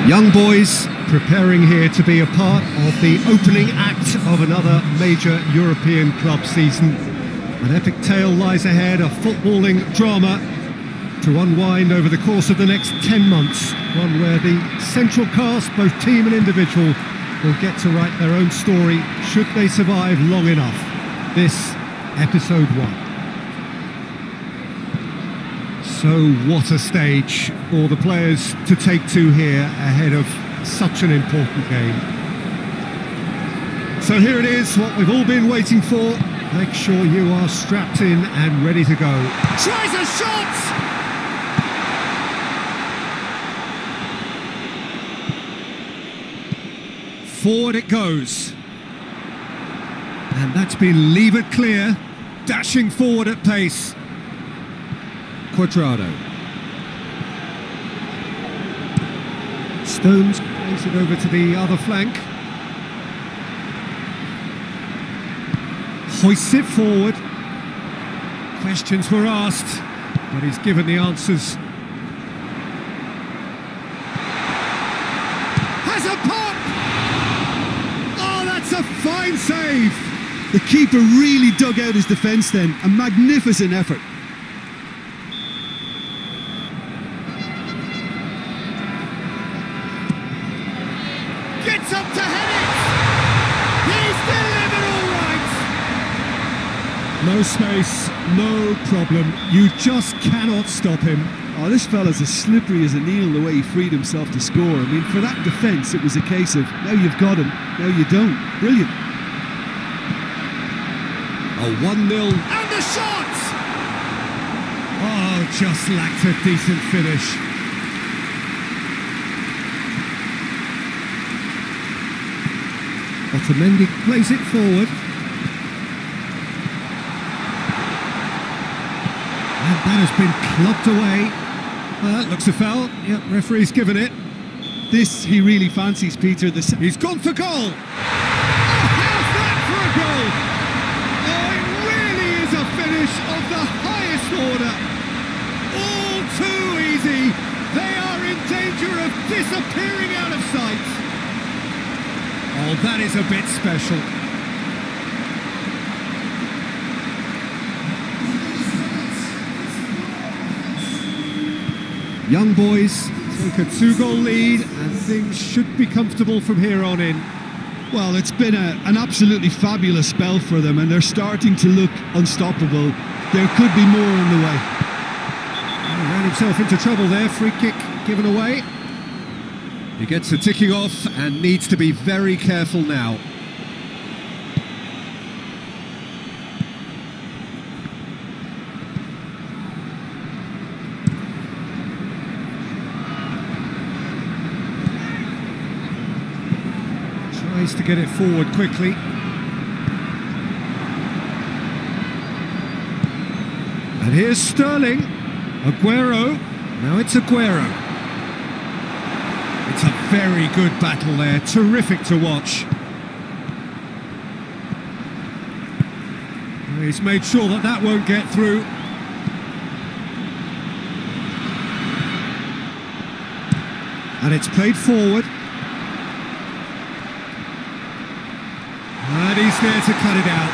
Young boys preparing here to be a part of the opening act of another major European club season. An epic tale lies ahead, a footballing drama to unwind over the course of the next 10 months. One where the central cast, both team and individual, will get to write their own story should they survive long enough. This, episode 1. So what a stage for the players to take to here ahead of such an important game. So here it is, what we've all been waiting for. Make sure you are strapped in and ready to go. Tries a shot! Forward it goes. And that's been levered clear, dashing forward at pace. Cuadrado. Stones plays it over to the other flank. Hoists it forward. Questions were asked, but he's given the answers. Has a pop! Oh, that's a fine save! The keeper really dug out his defence then. A magnificent effort. Gets up to head it! He's delivered all right! No space, no problem. You just cannot stop him. Oh, this fella's as slippery as a needle the way he freed himself to score. I mean, for that defence, it was a case of, now you've got him, now you don't. Brilliant. A 1-0. And the shot! Oh, just lacked a decent finish. Otamendi plays it forward. And that has been clubbed away. Looks a foul. Yep, referee's given it. This he really fancies, Peter. He's gone for goal! Oh, how's that for a goal? Oh, it really is a finish of the highest order. All too easy. They are in danger of disappearing out of sight. Oh, that is a bit special. Young boys take a 2-goal lead and things should be comfortable from here on in. Well, it's been an absolutely fabulous spell for them and they're starting to look unstoppable. There could be more on the way. He ran himself into trouble there, free kick given away. He gets the ticking off and needs to be very careful now. Tries to get it forward quickly. And here's Sterling. Aguero. Now it's Aguero. It's a very good battle there, terrific to watch. He's made sure that that won't get through. And it's played forward. And he's there to cut it out.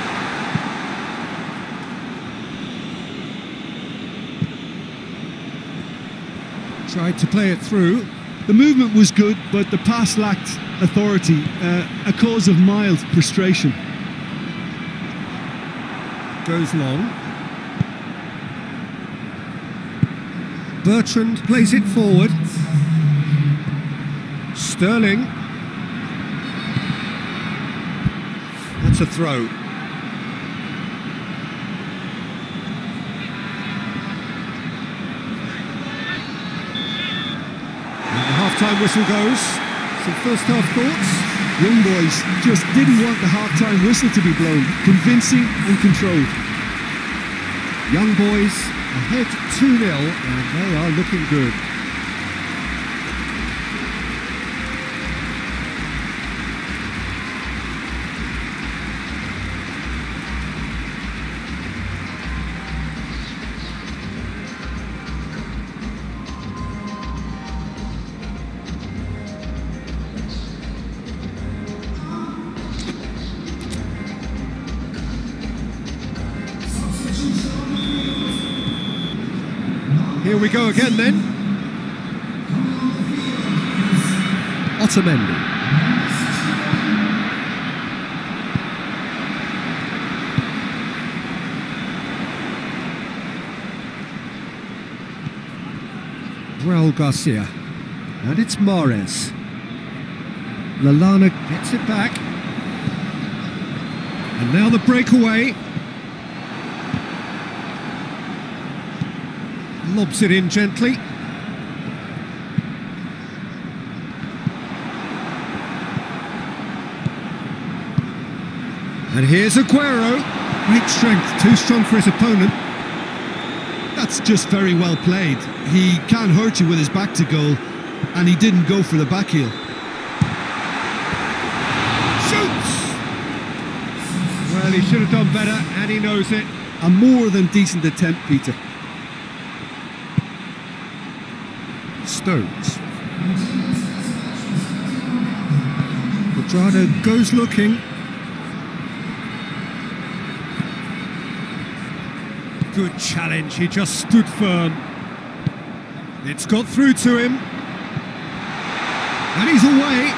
Tried to play it through. The movement was good, but the pass lacked authority, a cause of mild frustration. Goes long. Bertrand plays it forward. Sterling. That's a throw. Half-time whistle goes. Some first-half thoughts? Young boys just didn't want the half-time whistle to be blown. Convincing and controlled. Young boys ahead 2-0 and they are looking good. Here we go again then. Otamendi. Raul Garcia. And it's Mahrez. Lallana gets it back. And now the breakaway. Lobs it in gently. And here's Aguero. Great strength, too strong for his opponent. That's just very well played. He can't hurt you with his back to goal, and he didn't go for the back heel. Shoots! Well, he should have done better, and he knows it. A more than decent attempt, Peter. Stones. Cuadrado goes looking. Good challenge, he just stood firm. It's got through to him. And he's away.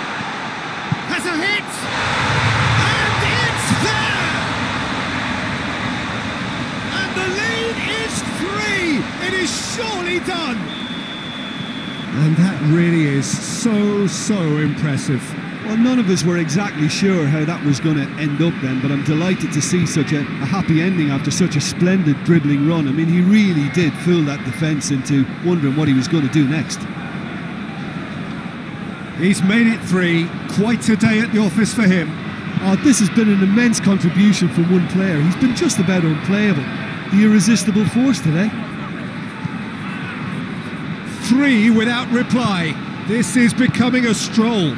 Has a hit! And it's there! And the lead is 3! It is surely done! And that really is so impressive. Well, none of us were exactly sure how that was going to end up then, but I'm delighted to see such a happy ending after such a splendid dribbling run. I mean, he really did fool that defence into wondering what he was going to do next. He's made it 3. Quite a day at the office for him. Oh, this has been an immense contribution from one player. He's been just about unplayable. The irresistible force today. 3 without reply. This is becoming a stroll.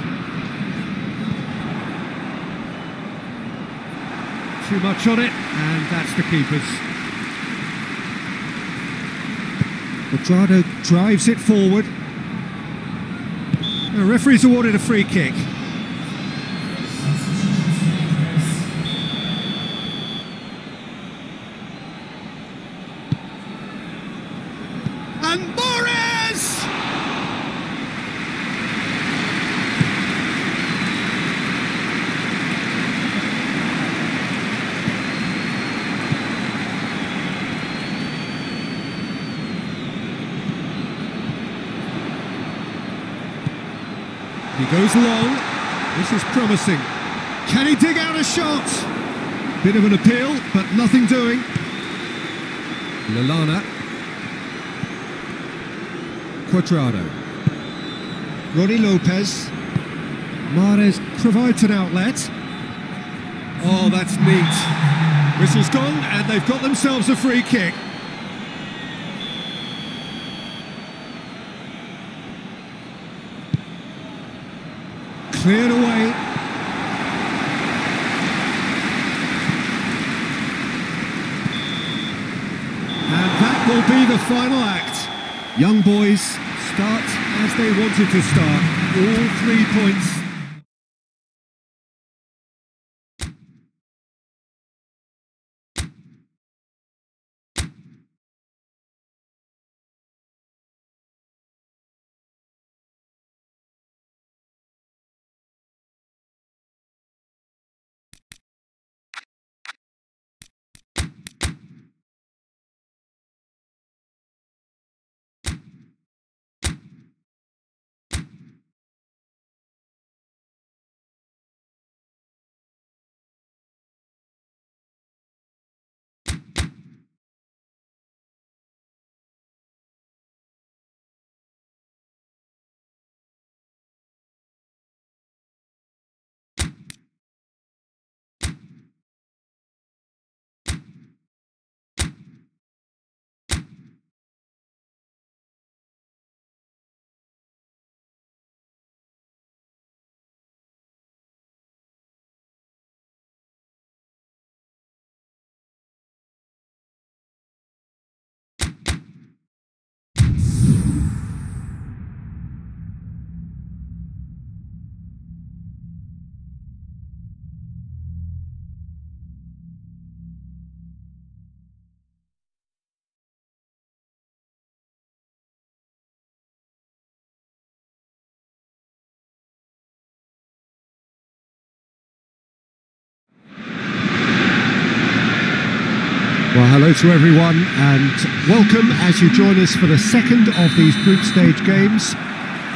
Too much on it, and that's the keeper's. Cuadrado drives it forward. The referee's awarded a free kick. And Mahrez! He goes long. This is promising. Can he dig out a shot? Bit of an appeal, but nothing doing. Lallana. Cuadrado. Rony Lopez. Mahrez provides an outlet. Oh, that's neat. Whistle's gone, and they've got themselves a free kick. Cleared away. And that will be the final act. Young boys start as they wanted to start. All 3 points Well, hello to everyone and welcome as you join us for the second of these group stage games.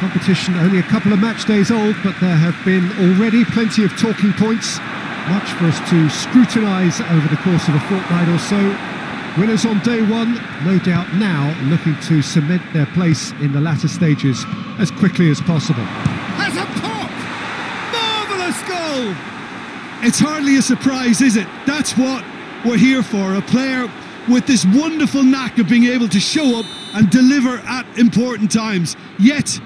Competition only a couple of match days old, but there have been already plenty of talking points, much for us to scrutinise over the course of a fortnight or so. Winners on day one, no doubt now looking to cement their place in the latter stages as quickly as possible. Has a pop! Marvellous goal! It's hardly a surprise, is it? That's what we're here for, a player with this wonderful knack of being able to show up and deliver at important times. Yet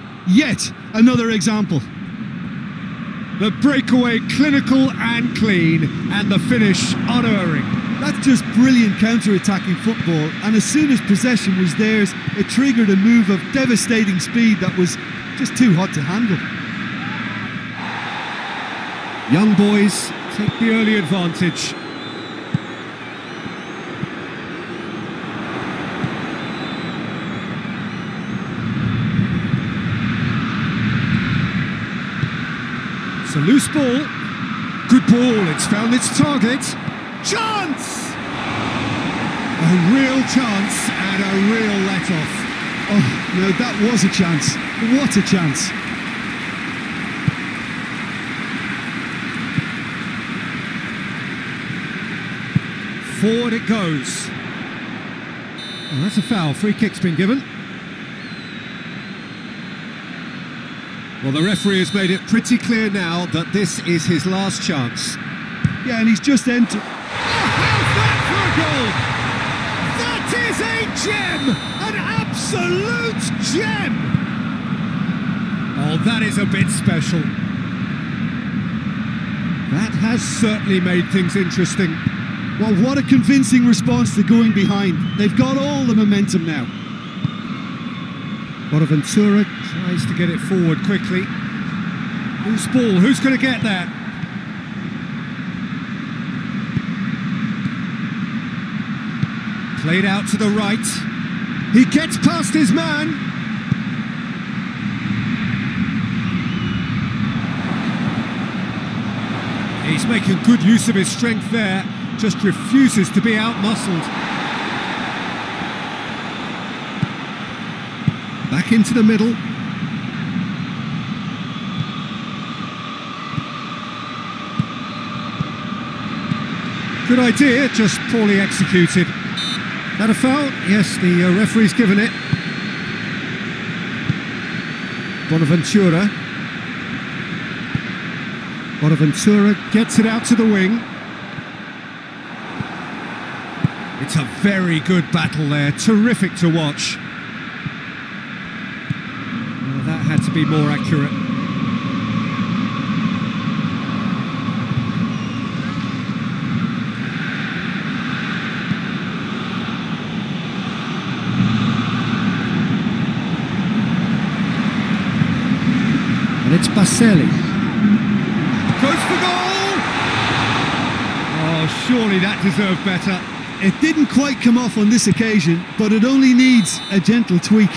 another example. The breakaway clinical and clean, and the finish unerring. That's just brilliant counter-attacking football, and as soon as possession was theirs, it triggered a move of devastating speed that was just too hot to handle. Young boys take the early advantage. It's a loose ball. Good ball, it's found its target. Chance! A real chance and a real let-off. Oh, no, that was a chance. What a chance. Forward it goes. Oh, that's a foul. Free kick's been given. Well, the referee has made it pretty clear now that this is his last chance. Yeah, and he's just entered. Oh, how's that for a goal? That is a gem! An absolute gem! Oh, that is a bit special. That has certainly made things interesting. Well, what a convincing response to going behind. They've got all the momentum now. Bonaventura tries to get it forward quickly. Loose ball, who's going to get that? Played out to the right. He gets past his man. He's making good use of his strength there, just refuses to be out-muscled. Back into the middle. Good idea, just poorly executed. That a foul? Yes, the referee's given it. Bonaventura. Bonaventura gets it out to the wing. It's a very good battle there, terrific to watch. Well, that had to be more accurate. And it's Baselli. Goes for goal! Oh, surely that deserved better. It didn't quite come off on this occasion, but it only needs a gentle tweak.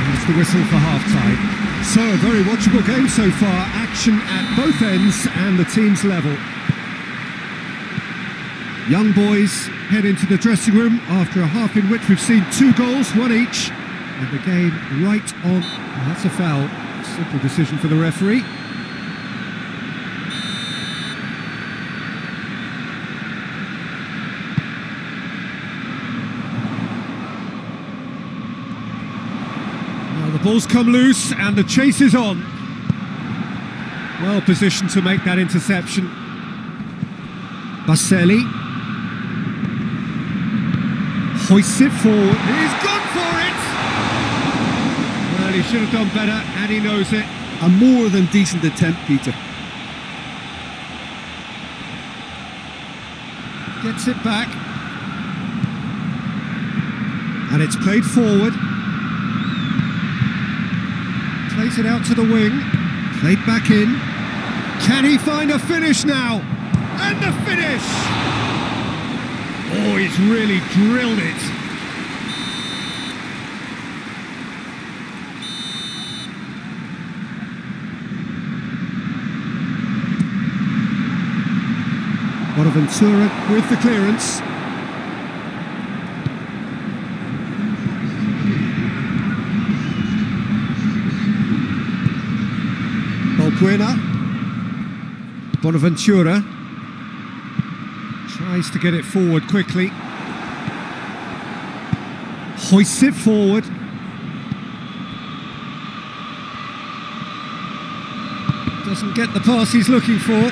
That's the whistle for half-time. So, a very watchable game so far. Action at both ends and the team's level. Young boys head into the dressing room after a half in which we've seen 2 goals, 1 each. And the game right on. Oh, that's a foul. Simple decision for the referee. The ball's come loose and the chase is on. Well positioned to make that interception. Baselli hoists it forward. He's gone for it! Well, he should have done better and he knows it. A more than decent attempt, Peter. Gets it back. And it's played forward. Plays it out to the wing, played back in. Can he find a finish now? And the finish! Oh, he's really drilled it. Bonaventura with the clearance. Balbuena. Bonaventura tries to get it forward quickly. Hoists it forward. Doesn't get the pass he's looking for.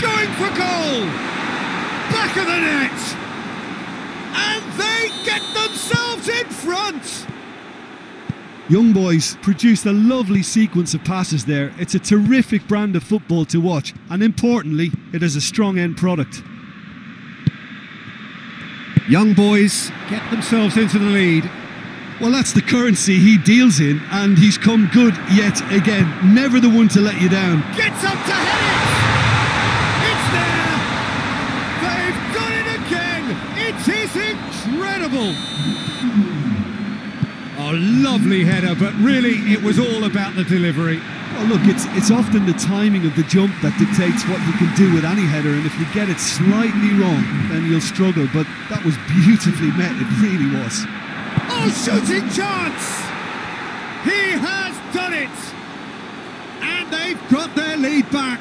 Going for goal! Back of the net! And they get themselves in front! Young Boys produced a lovely sequence of passes there. It's a terrific brand of football to watch, and importantly, it is a strong end product. Young Boys get themselves into the lead. Well, that's the currency he deals in, and he's come good yet again. Never the one to let you down. Gets up to head it! It's there! They've done it again! It is incredible! A lovely header, but really it was all about the delivery. Well, look, it's often the timing of the jump that dictates what you can do with any header, and if you get it slightly wrong, then you'll struggle. But that was beautifully met, it really was. Oh, shooting chance! He has done it! And they've got their lead back.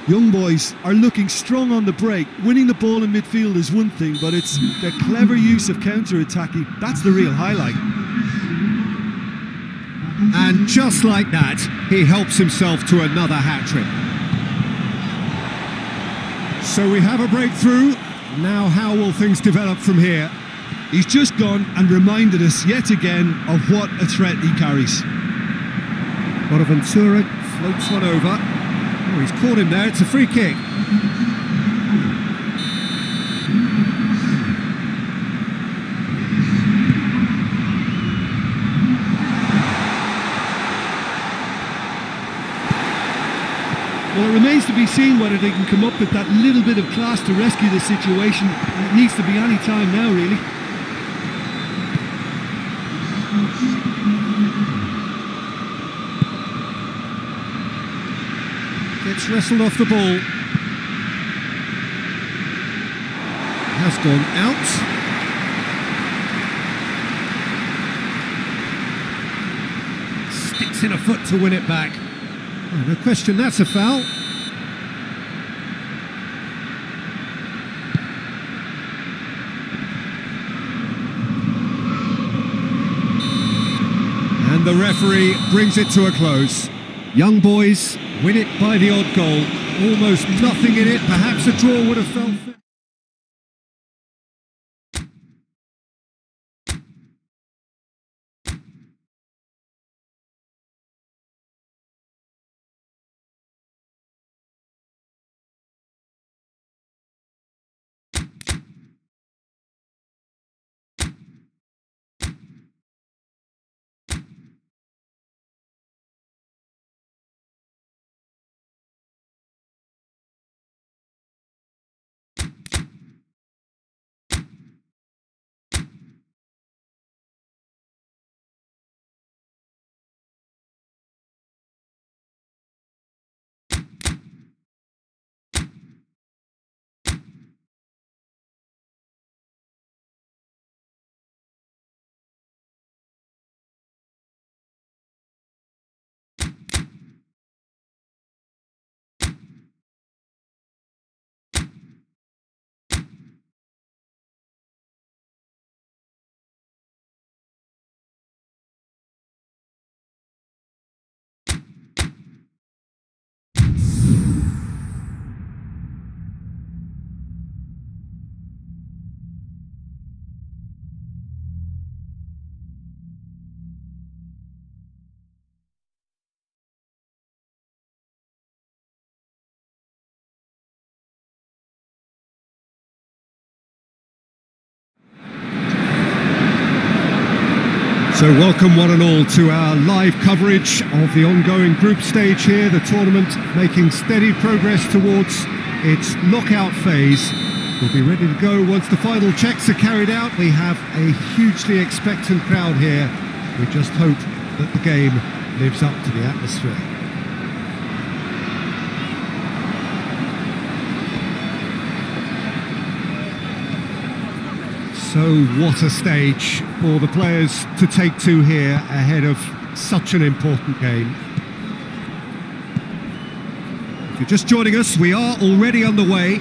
Young Boys are looking strong on the break. Winning the ball in midfield is one thing, but it's their clever use of counter-attacking. That's the real highlight. And just like that, he helps himself to another hat-trick. So we have a breakthrough. Now how will things develop from here? He's just gone and reminded us yet again of what a threat he carries. Bonaventura floats one over. Oh, he's caught him there, it's a free kick. Well, it remains to be seen whether they can come up with that little bit of class to rescue the situation. It needs to be any time now, really. Gets wrestled off the ball. Has gone out. Sticks in a foot to win it back. Oh, no question, that's a foul. And the referee brings it to a close. Young Boys win it by the odd goal. Almost nothing in it. Perhaps a draw would have felt fair. So welcome one and all to our live coverage of the ongoing group stage here, the tournament making steady progress towards its knockout phase. We'll be ready to go once the final checks are carried out. We have a hugely expectant crowd here. We just hope that the game lives up to the atmosphere. So what a stage for the players to take to here ahead of such an important game. If you're just joining us, we are already underway.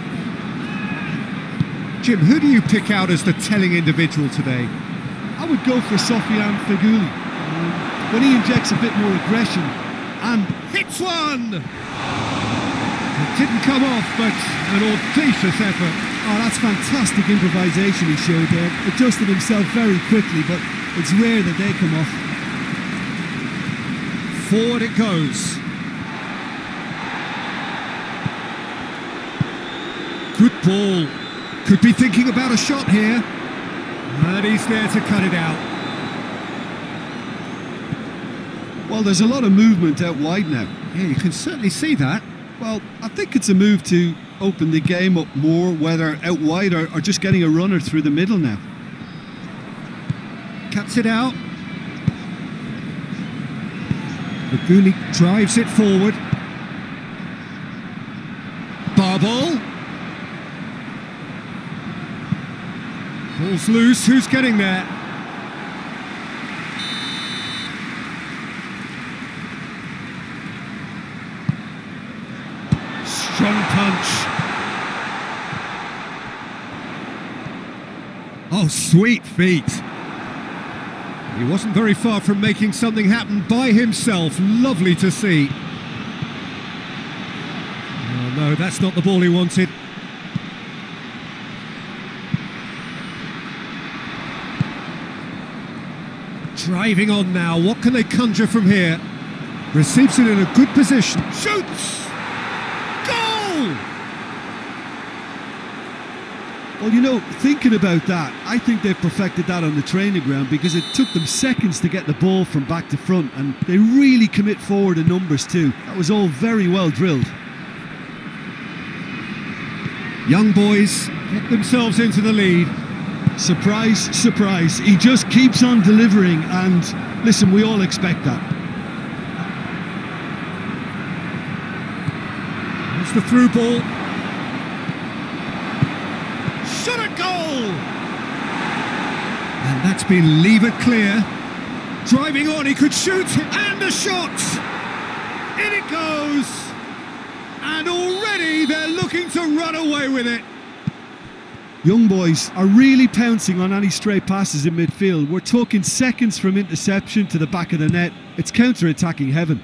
Jim, who do you pick out as the telling individual today? I would go for Sofiane Feghouli. When he injects a bit more aggression and hits one! It didn't come off, but an audacious effort. Oh, that's fantastic improvisation he showed there. Adjusted himself very quickly, but it's rare that they come off. Forward it goes. Good ball. Could be thinking about a shot here. And he's there to cut it out. Well, there's a lot of movement out wide now. Yeah, you can certainly see that. Well, I think it's a move to open the game up more, whether out wide or just getting a runner through the middle now. Cuts it out. Feghouli drives it forward. Barbol. Ball's loose, who's getting there? Strong punch. Oh, sweet feet. He wasn't very far from making something happen by himself. Lovely to see. Oh no, that's not the ball he wanted. Driving on now, what can they conjure from here? Receives it in a good position. Shoots! Goal! Well, you know, thinking about that, I think they've perfected that on the training ground because it took them seconds to get the ball from back to front and they really commit forward in numbers too. That was all very well drilled. Young boys get themselves into the lead. Surprise, surprise, he just keeps on delivering and listen, we all expect that. There's the through ball. Shot a goal! And that's been levered clear. Driving on, he could shoot, and a shot! In it goes! And already they're looking to run away with it. Young boys are really pouncing on any stray passes in midfield. We're talking seconds from interception to the back of the net. It's counter-attacking heaven.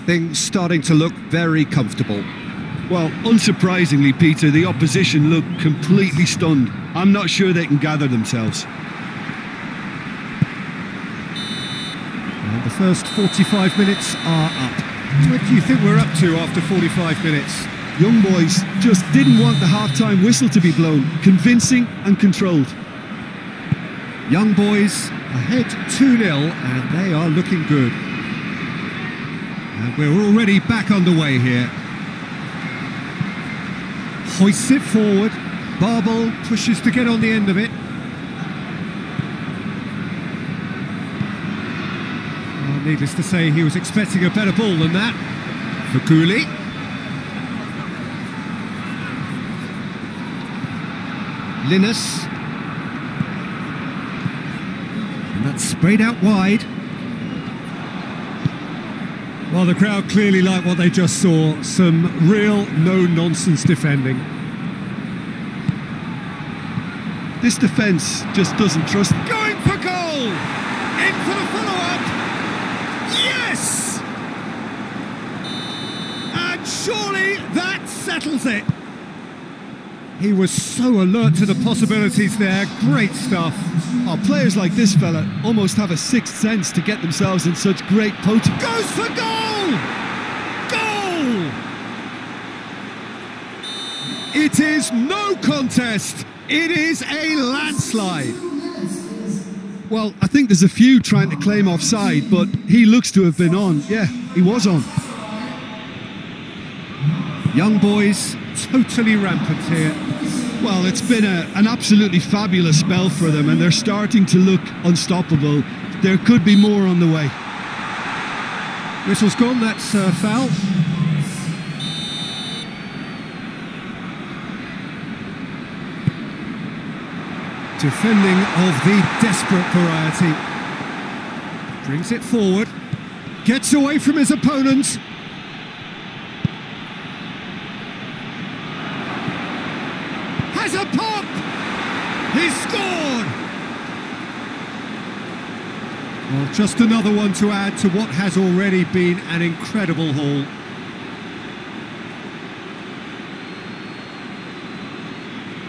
Things starting to look very comfortable. Well, unsurprisingly, Peter, the opposition look completely stunned. I'm not sure they can gather themselves. And the first 45 minutes are up. What do you think we're up to after 45 minutes? Young boys just didn't want the half-time whistle to be blown. Convincing and controlled. Young boys ahead 2-0 and they are looking good. And we're already back underway here. Hoists it forward. Barbol pushes to get on the end of it. Well, needless to say, he was expecting a better ball than that. Feghouli. Linus. And that's sprayed out wide. Well, the crowd clearly like what they just saw. Some real no-nonsense defending. This defence just doesn't trust. Going for goal! In for the follow-up! Yes! And surely that settles it. He was so alert to the possibilities there. Great stuff. Oh, players like this fella almost have a sixth sense to get themselves in such great potency. Goes for goal! Goal! It is no contest. It is a landslide. Well, I think there's a few trying to claim offside, but he looks to have been on. Yeah, he was on. Young boys totally rampant here. Well, it's been an absolutely fabulous spell for them, and they're starting to look unstoppable. There could be more on the way. Whistle's gone, that's foul. Defending of the desperate variety. Brings it forward. Gets away from his opponent. Has a pop! He's scored! Well, just another one to add to what has already been an incredible haul.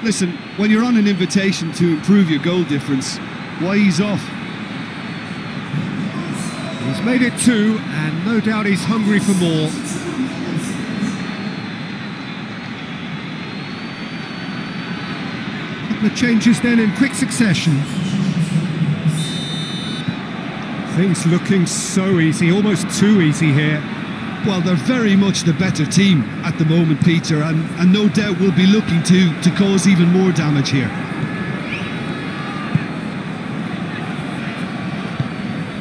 Listen, when you're on an invitation to improve your goal difference, why ease off? He's made it 2, and no doubt he's hungry for more. The changes then in quick succession. Things looking so easy, almost too easy here. Well, they're very much the better team at the moment, Peter, and no doubt will be looking to cause even more damage here.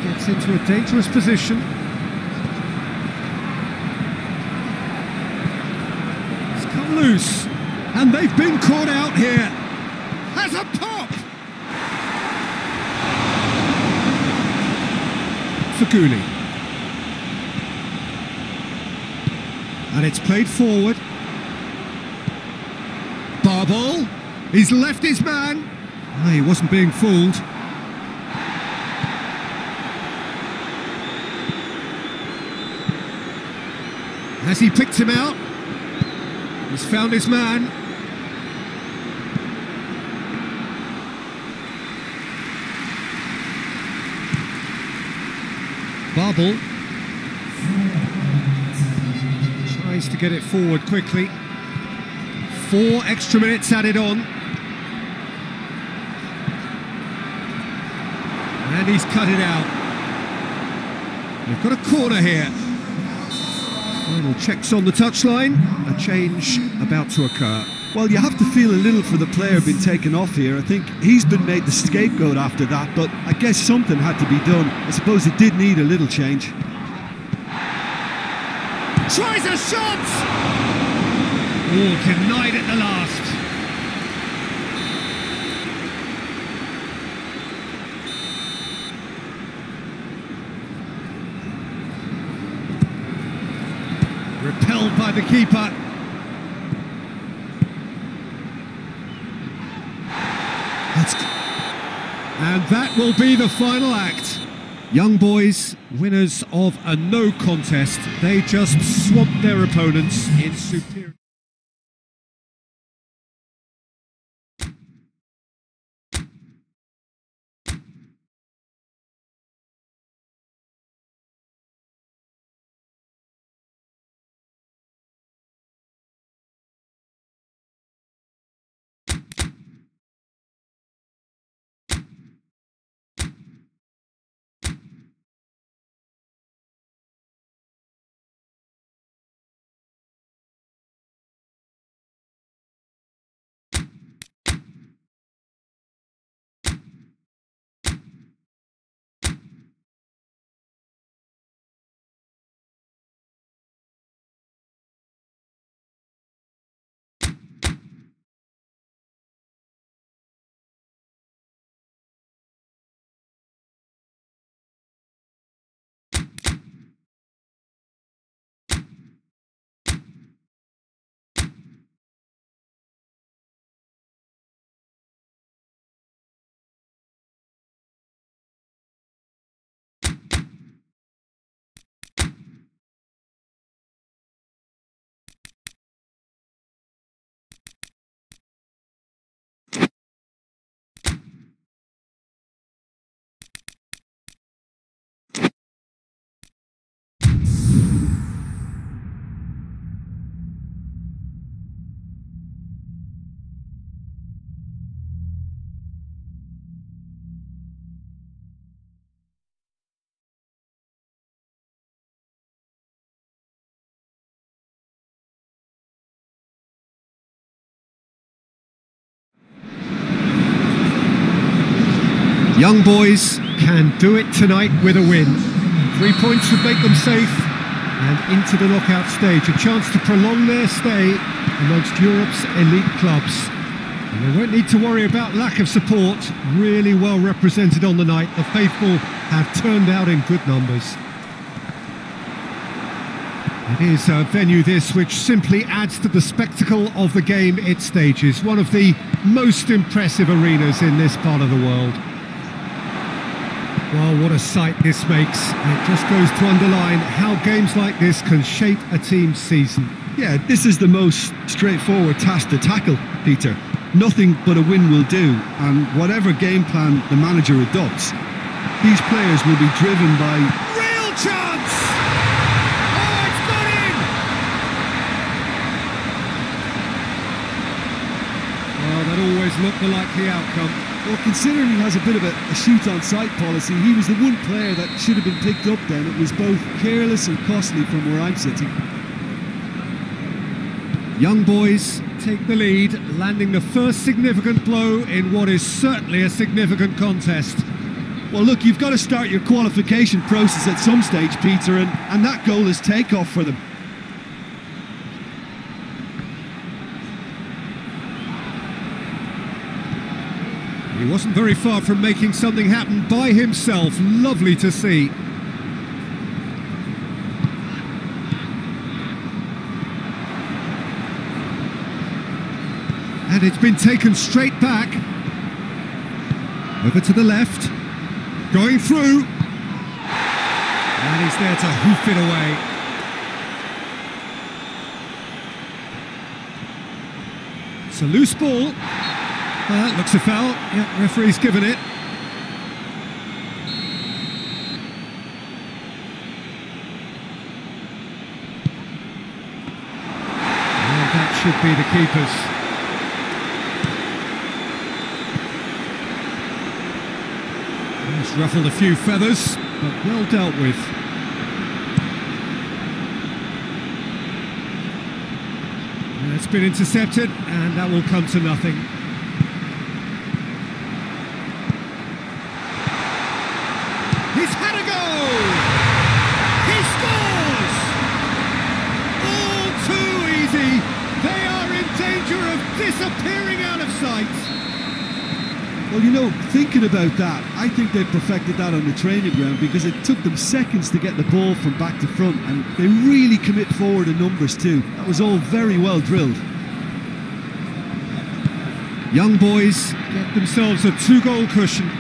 Gets into a dangerous position. It's come loose, and they've been caught out here. Has a pop! Faguli. And it's played forward. Barbol. He's left his man. Oh, he wasn't being fooled. Has he picked him out? He's found his man. Barbol tries to get it forward quickly. 4 extra minutes added on. And he's cut it out. They've got a corner here. Final checks on the touchline. A change about to occur. Well, you have to feel a little for the player being taken off here. I think he's been made the scapegoat after that, but I guess something had to be done. I suppose it did need a little change. Tries a shot! Oh, denied at the last. Repelled by the keeper. And that will be the final act. Young boys, winners of a no contest. They just swamped their opponents in superior... Young boys can do it tonight with a win. 3 points would make them safe and into the knockout stage. A chance to prolong their stay amongst Europe's elite clubs. And they won't need to worry about lack of support. Really well represented on the night. The faithful have turned out in good numbers. It is a venue this which simply adds to the spectacle of the game it stages. One of the most impressive arenas in this part of the world. Well, what a sight this makes. It just goes to underline how games like this can shape a team's season. Yeah, this is the most straightforward task to tackle, Peter. Nothing but a win will do, and whatever game plan the manager adopts, these players will be driven by... Real chance! Oh, it's got in! Well, that always looked the likely outcome. Well, considering he has a bit of a shoot-on-sight policy, he was the one player that should have been picked up then. It was both careless and costly from where I'm sitting. Young boys take the lead, landing the first significant blow in what is certainly a significant contest. Well, look, you've got to start your qualification process at some stage, Peter, and that goal is take-off for them. He wasn't very far from making something happen by himself. Lovely to see. And it's been taken straight back. Over to the left. Going through. And he's there to hoof it away. It's a loose ball. That looks a foul. Yeah, referee's given it. Well, that should be the keeper's. It's ruffled a few feathers, but well dealt with. And it's been intercepted, and that will come to nothing. He's had a goal! He scores! All too easy. They are in danger of disappearing out of sight. Well, you know, thinking about that, I think they perfected that on the training ground because it took them seconds to get the ball from back to front, and they really commit forward in numbers too. That was all very well drilled. Young boys get themselves a 2-goal cushion.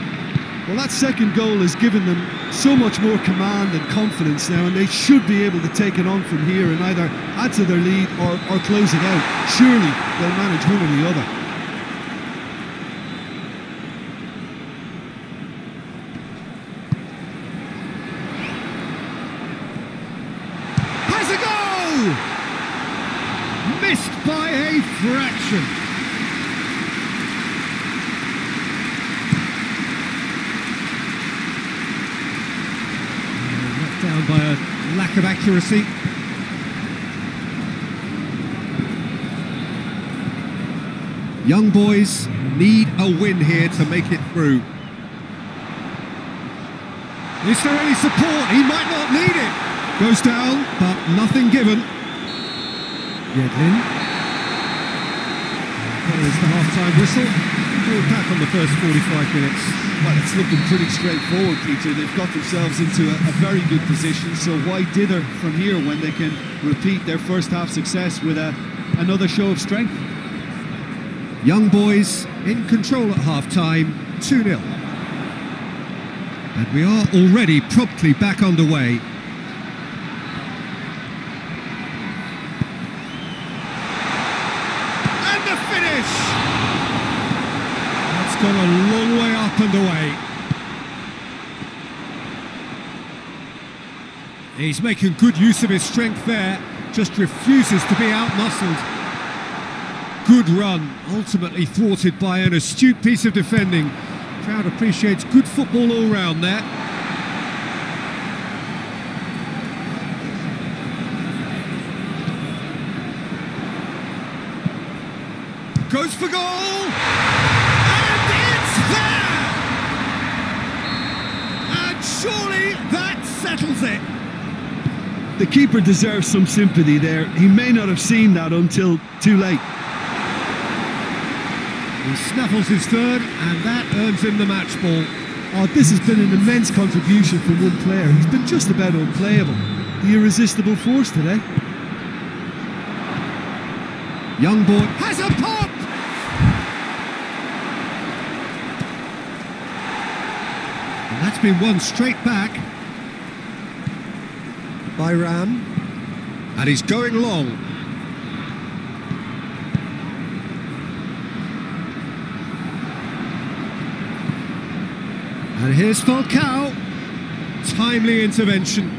Well, that second goal has given them so much more command and confidence now, and they should be able to take it on from here and either add to their lead or close it out. Surely they'll manage one or the other. Has a goal! Missed by a fraction. Down by a lack of accuracy. Young boys need a win here to make it through. Is there any support? He might not need it. Goes down, but nothing given. Yedlin. That is the half-time whistle. We're back on the first 45 minutes. Well, it's looking pretty straightforward, Peter. They've got themselves into a very good position, so why dither from here when they can repeat their first half success with another show of strength? Young boys in control at half-time, 2-0. And we are already promptly back underway. And the finish! That's gone a long way up and away. He's making good use of his strength there, just refuses to be outmuscled. Good run, ultimately thwarted by an astute piece of defending. Crowd appreciates good football all round there. Goes for goal! And it's there! surely that settles it. The keeper deserves some sympathy there. He may not have seen that until too late. He snaffles his third, and that earns him the match ball. Oh, this has been an immense contribution from one player. He's been just about unplayable. The irresistible force today. Young boy has a pop! And that's been won straight back by Ram. And he's going long. And here's Falcao. Timely intervention.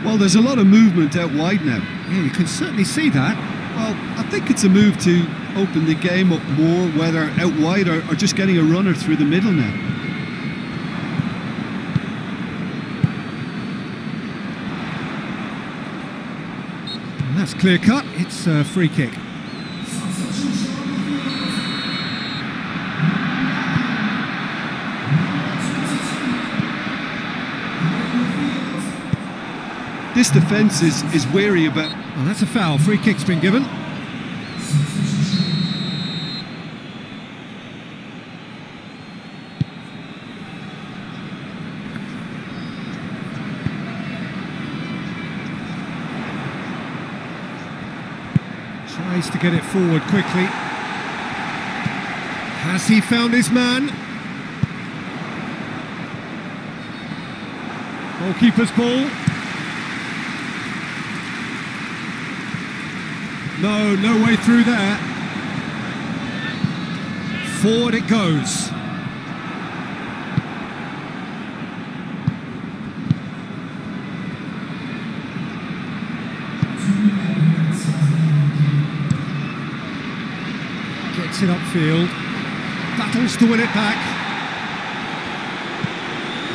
Well, there's a lot of movement out wide now. Yeah, you can certainly see that. Well, I think it's a move to open the game up more, whether out wide or just getting a runner through the middle now. And that's clear cut. It's a free kick. This defence is wary about... Oh, that's a foul. Free kick's been given. Tries to get it forward quickly. Has he found his man? Goalkeeper's ball. No way through there. Forward it goes. Gets it upfield. Battles to win it back.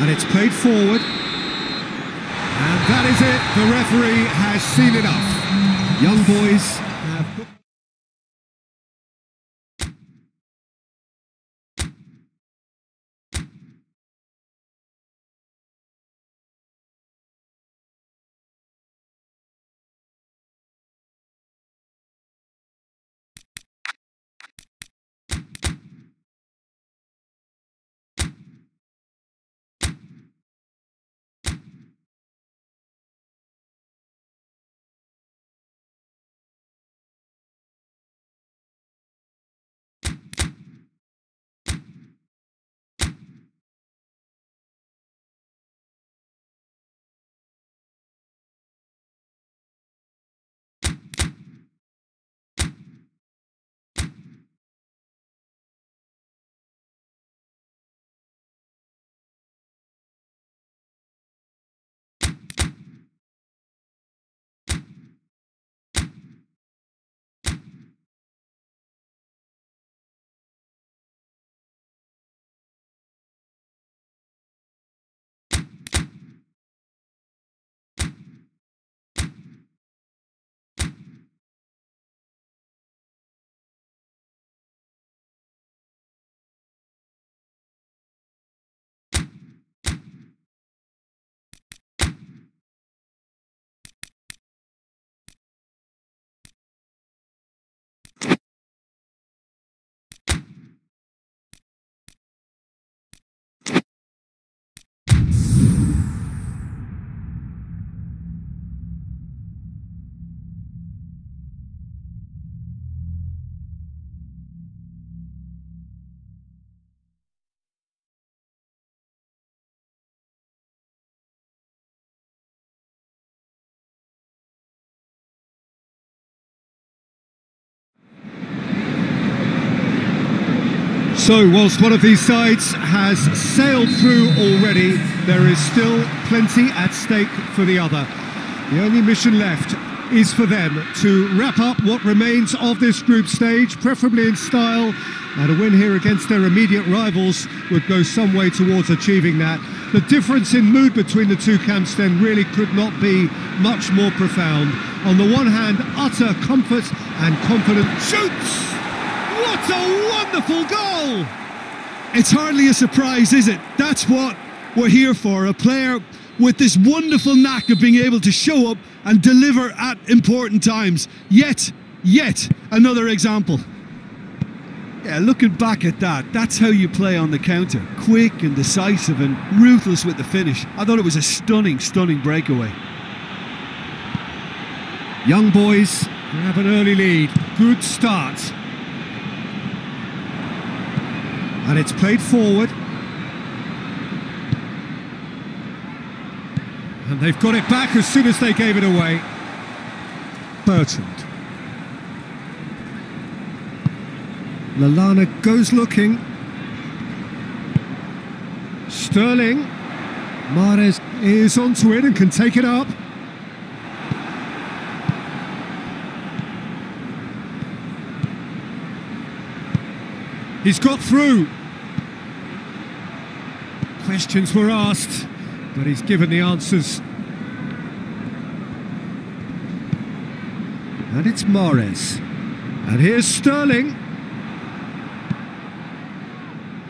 And it's played forward. And that is it. The referee has seen enough. Young boys have... So, whilst one of these sides has sailed through already, there is still plenty at stake for the other. The only mission left is for them to wrap up what remains of this group stage, preferably in style, and a win here against their immediate rivals would go some way towards achieving that. The difference in mood between the two camps then really could not be much more profound. On the one hand, utter comfort and confidence. Shoots! What a wonderful goal! It's hardly a surprise, is it? That's what we're here for. A player with this wonderful knack of being able to show up and deliver at important times. Yet another example. Yeah, looking back at that, that's how you play on the counter. Quick and decisive and ruthless with the finish. I thought it was a stunning breakaway. Young boys have an early lead. Good start. And it's played forward. And they've got it back as soon as they gave it away. Bertrand. Lallana goes looking. Sterling. Mahrez is onto it and can take it up. He's got through. Questions were asked, but he's given the answers. And it's Mahrez. And here's Sterling.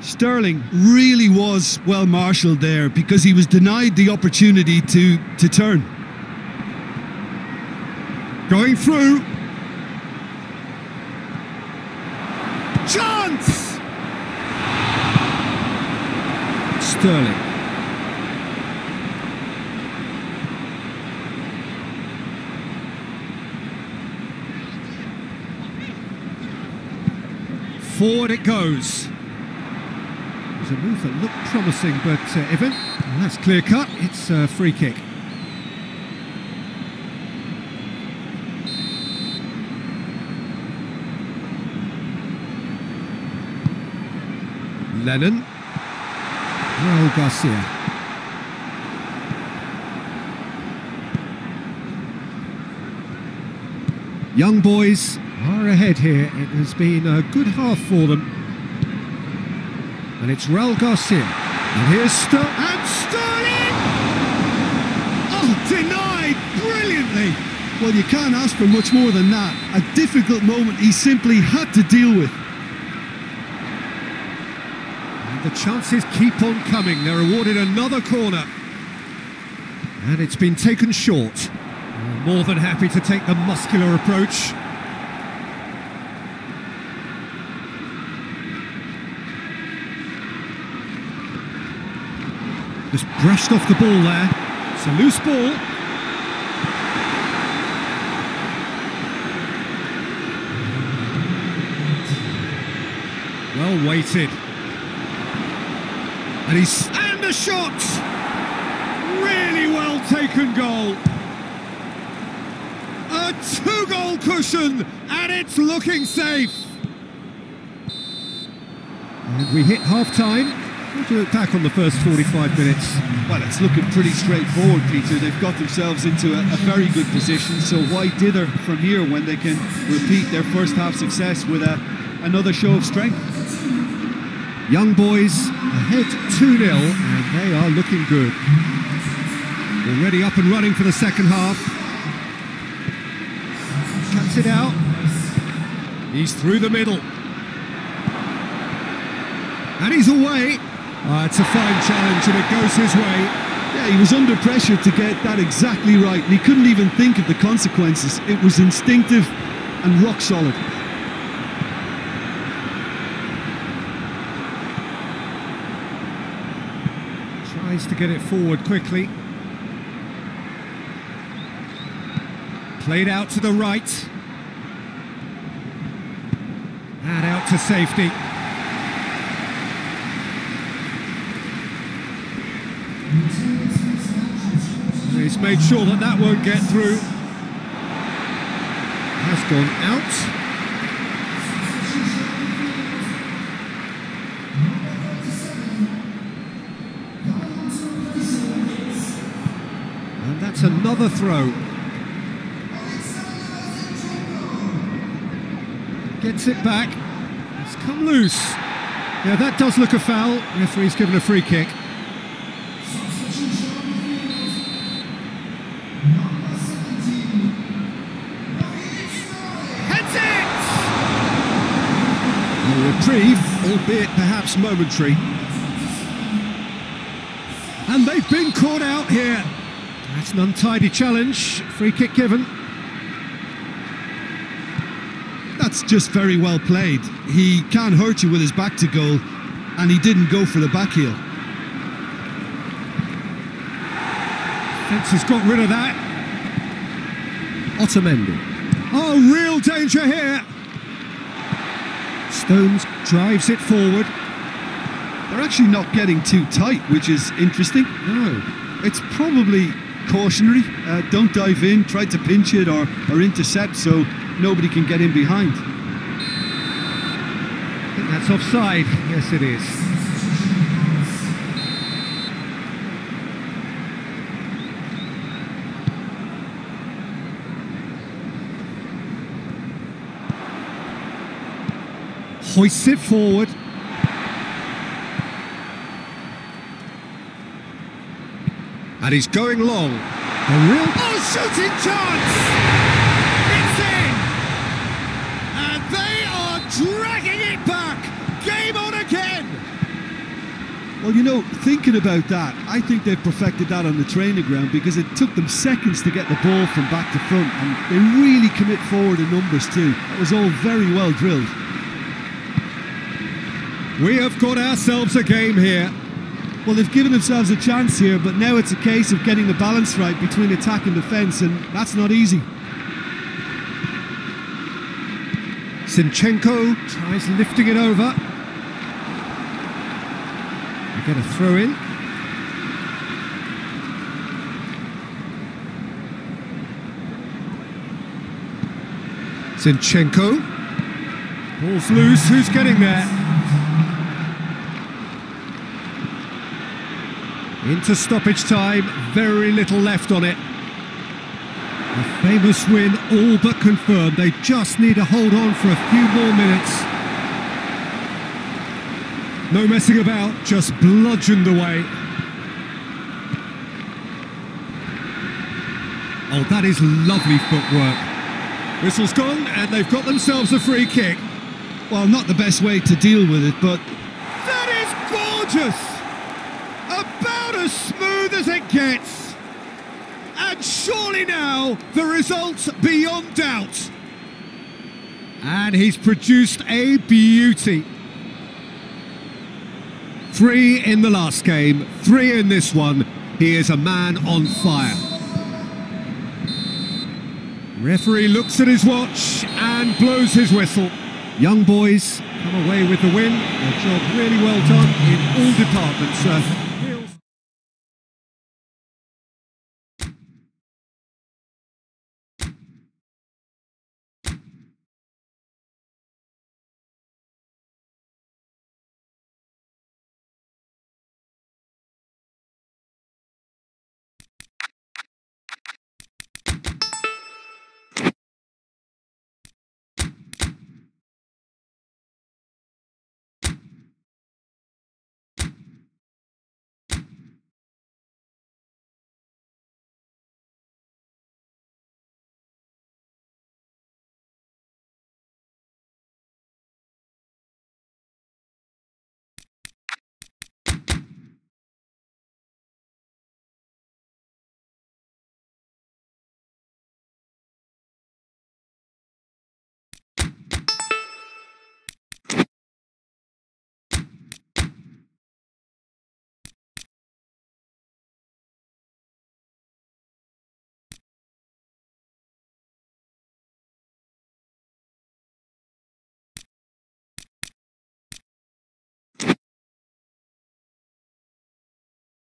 Sterling really was well marshalled there because he was denied the opportunity to turn. Going through. Chance! Sterling. Forward it goes. There's a move that looked promising, but Ivan, that's clear cut. It's a free kick. Lennon. Raul Garcia. Young boys are ahead here. It has been a good half for them. And it's Raul Garcia. And here's Sterling. Oh, denied brilliantly. Well, you can't ask for much more than that. A difficult moment he simply had to deal with. The chances keep on coming. They're awarded another corner. And it's been taken short. More than happy to take the muscular approach. Just brushed off the ball there. It's a loose ball. Well weighted. And the shot! Really well taken goal. A 2-goal cushion, and it's looking safe. And we hit half-time. What do you look back on the first 45 minutes? Well, it's looking pretty straightforward, Peter. They've got themselves into a very good position, so why dither from here when they can repeat their first half success with another show of strength? Young boys ahead 2-0, and they are looking good. Already up and running for the second half. Cuts it out. He's through the middle. And he's away. It's a fine challenge and it goes his way. Yeah, he was under pressure to get that exactly right, and he couldn't even think of the consequences. It was instinctive and rock solid. Tries to get it forward quickly. Played out to the right. And out to safety. He's made sure that won't get through. Has gone out. And that's another throw. Gets it back. It's come loose. Yeah, that does look a foul. Referee's given a free kick. Heads it! A reprieve albeit perhaps momentary. And they've been caught out here. That's an untidy challenge. Free kick given. That's just very well played. He can't hurt you with his back to goal, and he didn't go for the back heel. Fence has got rid of that. Otamendi. Oh, real danger here. Stones drives it forward. They're actually not getting too tight, which is interesting. No. It's probably cautionary. Don't dive in, try to pinch it or intercept so nobody can get in behind. I think that's offside. Yes, it is. Hoists it forward. And he's going long. A real shooting chance! It's in! And they are dragging it back! Game on again! Well, you know, thinking about that, I think they've perfected that on the training ground because it took them seconds to get the ball from back to front, and they really commit forward in numbers too. That was all very well drilled. We have got ourselves a game here. Well, they've given themselves a chance here, but now it's a case of getting the balance right between attack and defence, and that's not easy. Zinchenko tries lifting it over. We get a throw in. Zinchenko. Ball's loose, who's getting there? Into stoppage time, very little left on it. A famous win, all but confirmed. They just need to hold on for a few more minutes. No messing about, just bludgeoned away. Oh, that is lovely footwork. Whistle's gone, and they've got themselves a free kick. Well, not the best way to deal with it, but... That is gorgeous! About as smooth as it gets. And surely now, the result's beyond doubt. And he's produced a beauty. 3 in the last game, 3 in this one. He is a man on fire. Referee looks at his watch and blows his whistle. Young boys come away with the win. A job really well done in all departments, sir.